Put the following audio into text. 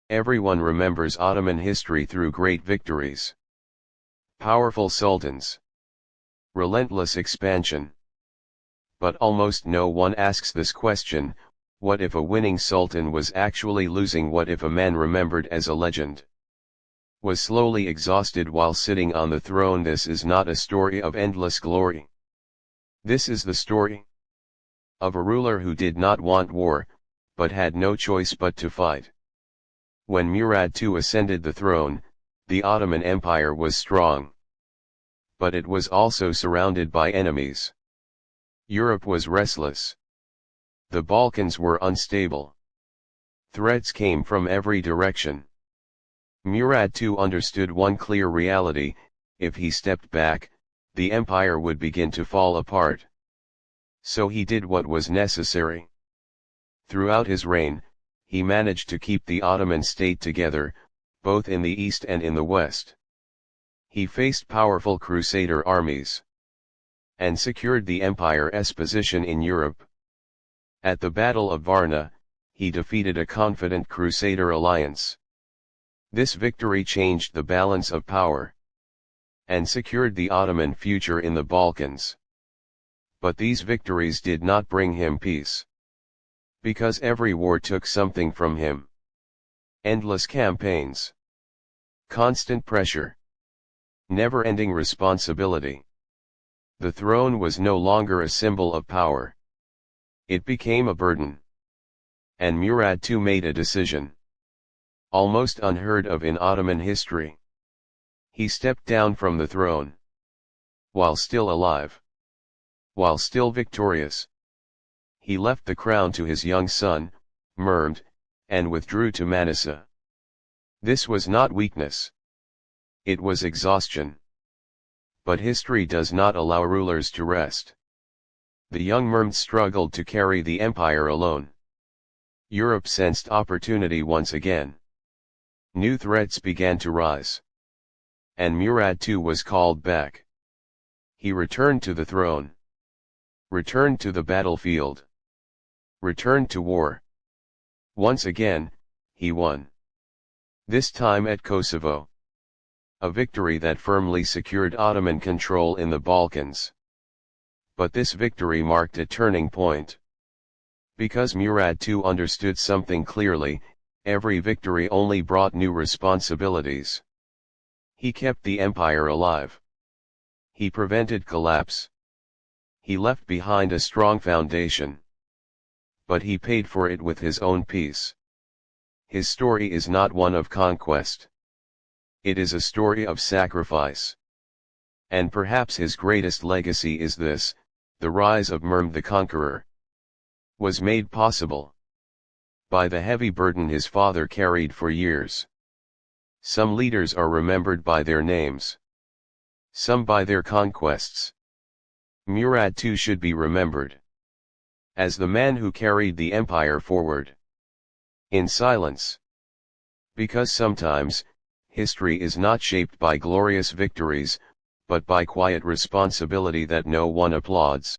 Everyone remembers Ottoman history through great victories. Powerful sultans. Relentless expansion. But almost no one asks this question: what if a winning sultan was actually losing? What if a man remembered as a legend was slowly exhausted while sitting on the throne? This is not a story of endless glory. This is the story of a ruler who did not want war, but had no choice but to fight. When Murad II ascended the throne, the Ottoman Empire was strong. But it was also surrounded by enemies. Europe was restless. The Balkans were unstable. Threats came from every direction. Murad II understood one clear reality: if he stepped back, the empire would begin to fall apart. So he did what was necessary. Throughout his reign, he managed to keep the Ottoman state together, both in the east and in the west. He faced powerful crusader armies and secured the empire's position in Europe. At the Battle of Varna, he defeated a confident crusader alliance. This victory changed the balance of power and secured the Ottoman future in the Balkans. But these victories did not bring him peace, because every war took something from him. Endless campaigns, constant pressure, never-ending responsibility. The throne was no longer a symbol of power. It became a burden. And Murad II made a decision, almost unheard of in Ottoman history. He stepped down from the throne. While still alive, while still victorious, he left the crown to his young son, Murad, and withdrew to Manisa. This was not weakness. It was exhaustion. But history does not allow rulers to rest. The young Murad struggled to carry the empire alone. Europe sensed opportunity once again. New threats began to rise. And Murad II was called back. He returned to the throne. Returned to the battlefield. Returned to war. Once again, he won. This time at Kosovo. A victory that firmly secured Ottoman control in the Balkans. But this victory marked a turning point. Because Murad II understood something clearly: every victory only brought new responsibilities. He kept the empire alive. He prevented collapse. He left behind a strong foundation. But he paid for it with his own peace. His story is not one of conquest. It is a story of sacrifice. And perhaps his greatest legacy is this: the rise of Murad the Conqueror was made possible by the heavy burden his father carried for years. Some leaders are remembered by their names, some by their conquests. Murad II should be remembered as the man who carried the empire forward in silence. Because sometimes, history is not shaped by glorious victories, but by quiet responsibility that no one applauds.